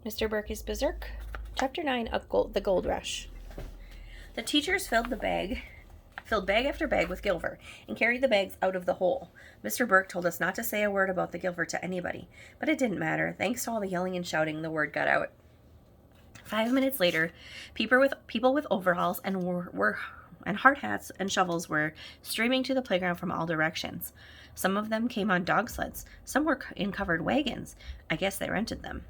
Mr. Burke is Berserk. Chapter 9, The Gold Rush. The teachers filled bag after bag with Gilver, and carried the bags out of the hole. Mr. Burke told us not to say a word about the Gilver to anybody, but it didn't matter. Thanks to all the yelling and shouting, the word got out. 5 minutes later, people with overalls and hard hats and shovels were streaming to the playground from all directions. Some of them came on dog sleds. Some were in covered wagons. I guess they rented them.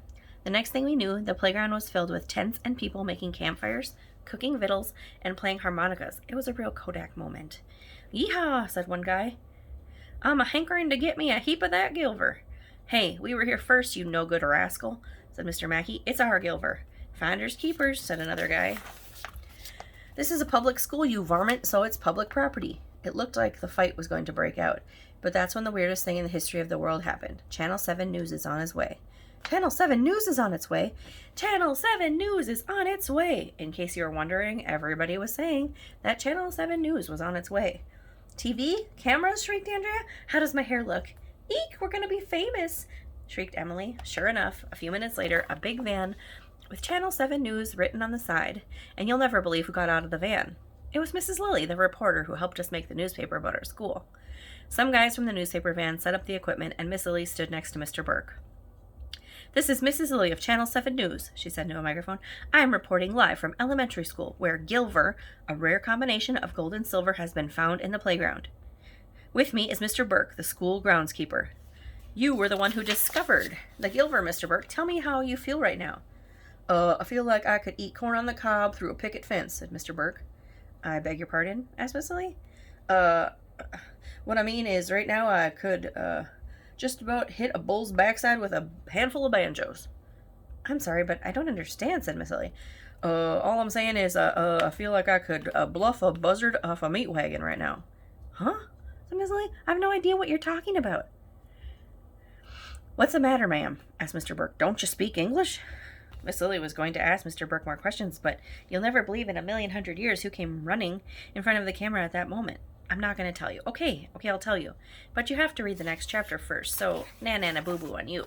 The next thing we knew, the playground was filled with tents and people making campfires, cooking victuals, and playing harmonicas. It was a real Kodak moment. "Yeehaw," said one guy. "I'm a-hankering to get me a heap of that Gilver." "Hey, we were here first, you no-good rascal," said Mr. Mackey. "It's our Gilver." "Finders keepers," said another guy. "This is a public school, you varmint, so it's public property." It looked like the fight was going to break out, but that's when the weirdest thing in the history of the world happened. Channel 7 News is on its way. Channel 7 News is on its way. Channel 7 News is on its way. In case you were wondering, everybody was saying that Channel 7 News was on its way. "TV? Cameras?" shrieked Andrea. "How does my hair look?" "Eek, we're going to be famous," shrieked Emily. Sure enough, a few minutes later, a big van with Channel 7 News written on the side, and you'll never believe who got out of the van. It was Mrs. Lilly, the reporter who helped us make the newspaper about our school. Some guys from the newspaper van set up the equipment, and Miss Lilly stood next to Mr. Burke. "This is Mrs. Lilly of Channel 7 News," she said into a microphone. "I am reporting live from elementary school, where Gilver, a rare combination of gold and silver, has been found in the playground. With me is Mr. Burke, the school groundskeeper. You were the one who discovered the Gilver, Mr. Burke. Tell me how you feel right now." I feel like I could eat corn on the cob through a picket fence," said Mr. Burke. "I beg your pardon?" asked Miss Lilly. What I mean is, right now I could, just about hit a bull's backside with a handful of banjos." "I'm sorry, but I don't understand," said Miss Lilly. All I'm saying is, I feel like I could, bluff a buzzard off a meat wagon right now." "Huh?" said Miss Lilly. "I have no idea what you're talking about." "What's the matter, ma'am?" asked Mr. Burke. "Don't you speak English?" Miss Lilly was going to ask Mr. Burke more questions, but you'll never believe in a million hundred years who came running in front of the camera at that moment. "I'm not going to tell you." Okay, I'll tell you. But you have to read the next chapter first, so na-na-na boo-boo on you."